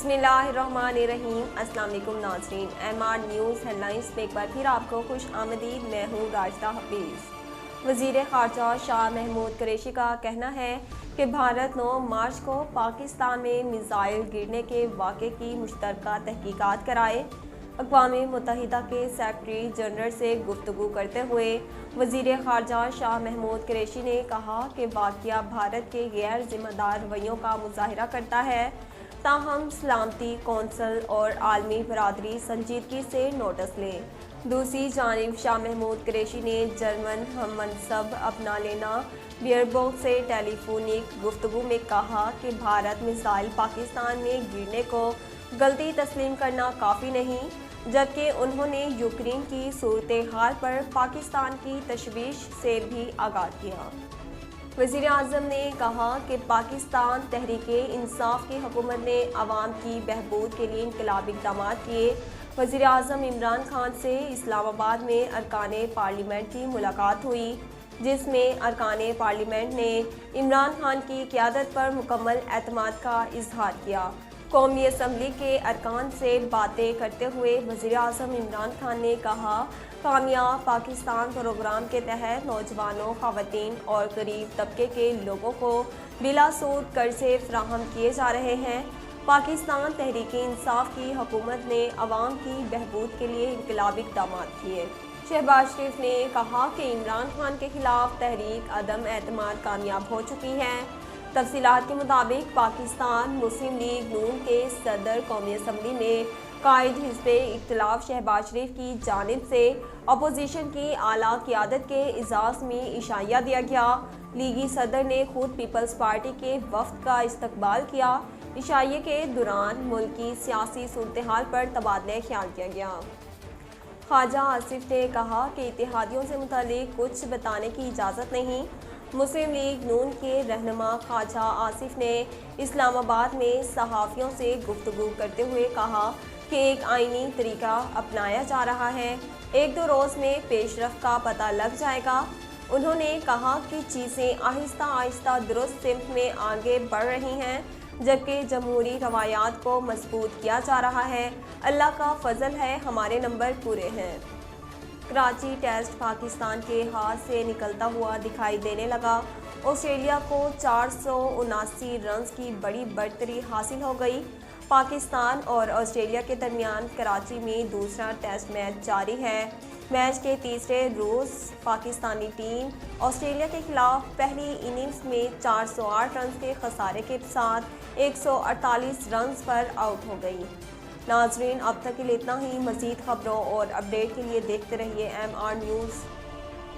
بسم اللہ الرحمن الرحیم۔ السلام علیکم ناظرین، MR نیوز ہیڈ لائنز میں ایک بار پھر آپ کو خوش آمدید۔ میں ہوں راشدہ حفیظ۔ وزیر خارجہ شاہ محمود قریشی کا کہنا ہے کہ بھارت 9 مارچ کو پاکستان میں میزائل گرنے کے واقعے کی مشترکہ تحقیقات کرائے۔ اقوام متحدہ کے سیکرٹری جنرل سے گفتگو کرتے ہوئے وزیر خارجہ شاہ محمود قریشی نے کہا کہ واقعہ بھارت کے غیر ذمہ دار رویوں کا مظاہرہ کرتا ہے، تاہم سلامتی کونسل اور عالمی برادری سنجیدگی سے نوٹس لیں۔ دوسری جانب شاہ محمود قریشی نے جرمن ہم منصب اپنا لینا بیئربوک سے ٹیلی فونک گفتگو میں کہا کہ بھارت میزائل پاکستان میں گرنے کو غلطی تسلیم کرنا کافی نہیں، جبکہ انہوں نے یوکرین کی صورتحال پر پاکستان کی تشویش سے بھی آگاہ کیا۔ وزیر اعظم نے کہا کہ پاکستان تحریک انصاف کی حکومت نے عوام کی بہبود کے لیے انقلابی اقدامات کیے۔ وزیر اعظم عمران خان سے اسلام آباد میں ارکان پارلیمنٹ کی ملاقات ہوئی، جس میں ارکان پارلیمنٹ نے عمران خان کی قیادت پر مکمل اعتماد کا اظہار کیا۔ قومی اسمبلی کے ارکان سے باتیں کرتے ہوئے وزیر اعظم عمران خان نے کہا، کامیاب پاکستان پروگرام کے تحت نوجوانوں، خواتین اور غریب طبقے کے لوگوں کو بلا سود قرضے فراہم کیے جا رہے ہیں۔ پاکستان تحریک انصاف کی حکومت نے عوام کی بہبود کے لیے انقلابی اقدامات کیے۔ شہباز شریف نے کہا کہ عمران خان کے خلاف تحریک عدم اعتماد کامیاب ہو چکی ہے۔ تفصیلات کے مطابق پاکستان مسلم لیگ نون کے صدر قومی اسمبلی میں قائد حزب اختلاف شہباز شریف کی جانب سے اپوزیشن کی اعلیٰ قیادت کے اعزاز میں عشائیہ دیا گیا۔ لیگی صدر نے خود پیپلز پارٹی کے وفد کا استقبال کیا۔ عشائیے کے دوران ملک کی سیاسی صورتحال پر تبادلہ خیال کیا گیا۔ خواجہ آصف نے کہا کہ اتحادیوں سے متعلق کچھ بتانے کی اجازت نہیں۔ مسلم لیگ نون کے رہنما خواجہ آصف نے اسلام آباد میں صحافیوں سے گفتگو کرتے ہوئے کہا کہ ایک آئینی طریقہ اپنایا جا رہا ہے، 1-2 روز میں پیش رفت کا پتہ لگ جائے گا۔ انہوں نے کہا کہ چیزیں آہستہ آہستہ درست سمت میں آگے بڑھ رہی ہیں، جبکہ جمہوری روایات کو مضبوط کیا جا رہا ہے۔ اللہ کا فضل ہے، ہمارے نمبر پورے ہیں۔ کراچی ٹیسٹ پاکستان کے ہاتھ سے نکلتا ہوا دکھائی دینے لگا۔ آسٹریلیا کو 479 رنز کی بڑی برتری حاصل ہو گئی۔ پاکستان اور آسٹریلیا کے درمیان کراچی میں دوسرا ٹیسٹ میچ جاری ہے۔ میچ کے تیسرے روز پاکستانی ٹیم آسٹریلیا کے خلاف پہلی اننگز میں 408 رنز کے خسارے کے ساتھ 148 رنز پر آؤٹ ہو گئی۔ ناظرین، اب تک کے لیے اتنا ہی۔ مزید خبروں اور اپڈیٹ کے لیے دیکھتے رہیے MR نیوز۔